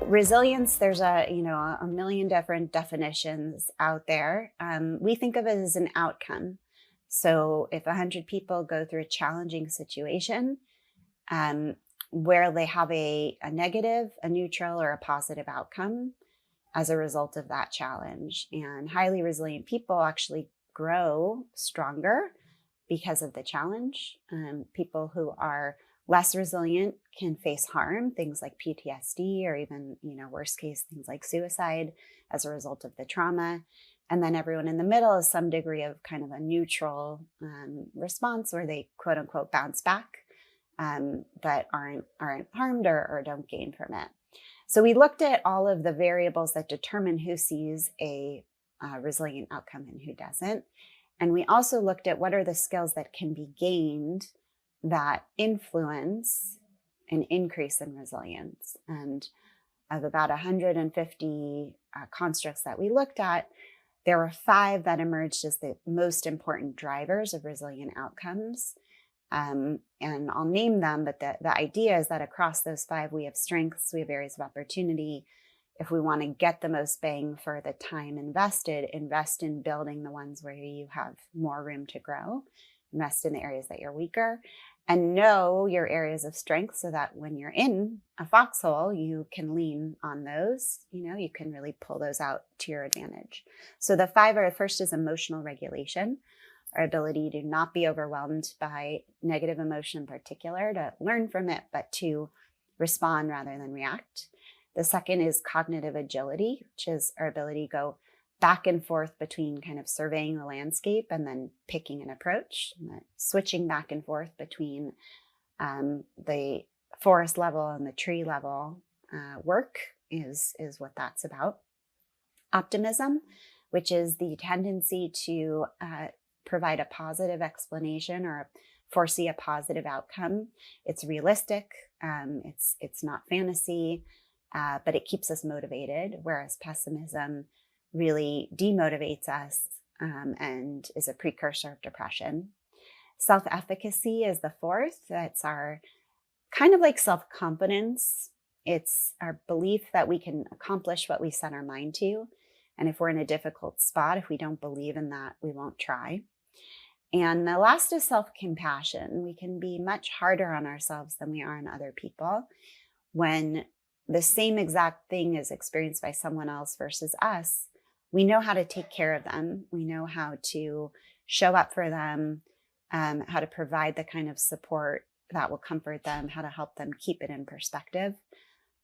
resilience, there's a million different definitions out there. We think of it as an outcome. So if 100 people go through a challenging situation, where they have a negative, a neutral, or a positive outcome as a result of that challenge. And highly resilient people actually grow stronger because of the challenge. People who are less resilient can face harm, things like PTSD, or even, worst case, things like suicide as a result of the trauma. And then everyone in the middle is some degree of kind of a neutral response where they quote unquote bounce back, but aren't harmed or don't gain from it. So we looked at all of the variables that determine who sees a resilient outcome and who doesn't. And we also looked at what are the skills that can be gained that influence an increase in resilience. And of about 150 constructs that we looked at, there were 5 that emerged as the most important drivers of resilient outcomes. And I'll name them, but the idea is that across those 5, we have strengths, we have areas of opportunity. If we want to get the most bang for the time invested, invest in building the ones where you have more room to grow, invest in the areas that you're weaker, and know your areas of strength so that when you're in a foxhole, you can lean on those. You can really pull those out to your advantage. So the 5 are, first is emotional regulation, our ability to not be overwhelmed by negative emotion in particular, to learn from it, but to respond rather than react. The second is cognitive agility, which is our ability to go back and forth between kind of surveying the landscape and then picking an approach. And switching back and forth between the forest level and the tree level work is what that's about. Optimism, which is the tendency to provide a positive explanation or foresee a positive outcome. It's realistic. It's not fantasy, but it keeps us motivated, whereas pessimism really demotivates us and is a precursor of depression. Self-efficacy is the 4th. That's our kind of like self-confidence. It's our belief that we can accomplish what we set our mind to. And if we're in a difficult spot, if we don't believe in that, we won't try. And the last is self-compassion. We can be much harder on ourselves than we are on other people. When the same exact thing is experienced by someone else versus us, we know how to take care of them. We know how to show up for them, how to provide the kind of support that will comfort them, how to help them keep it in perspective.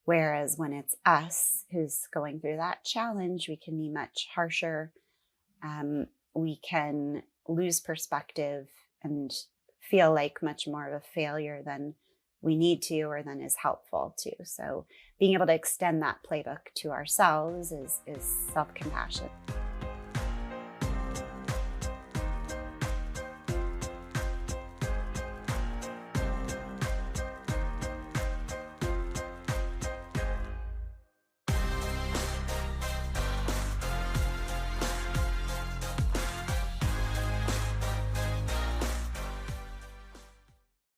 Whereas when it's us who's going through that challenge, we can be much harsher. We can lose perspective and feel like much more of a failure than we need to or than is helpful to. So being able to extend that playbook to ourselves is self-compassion.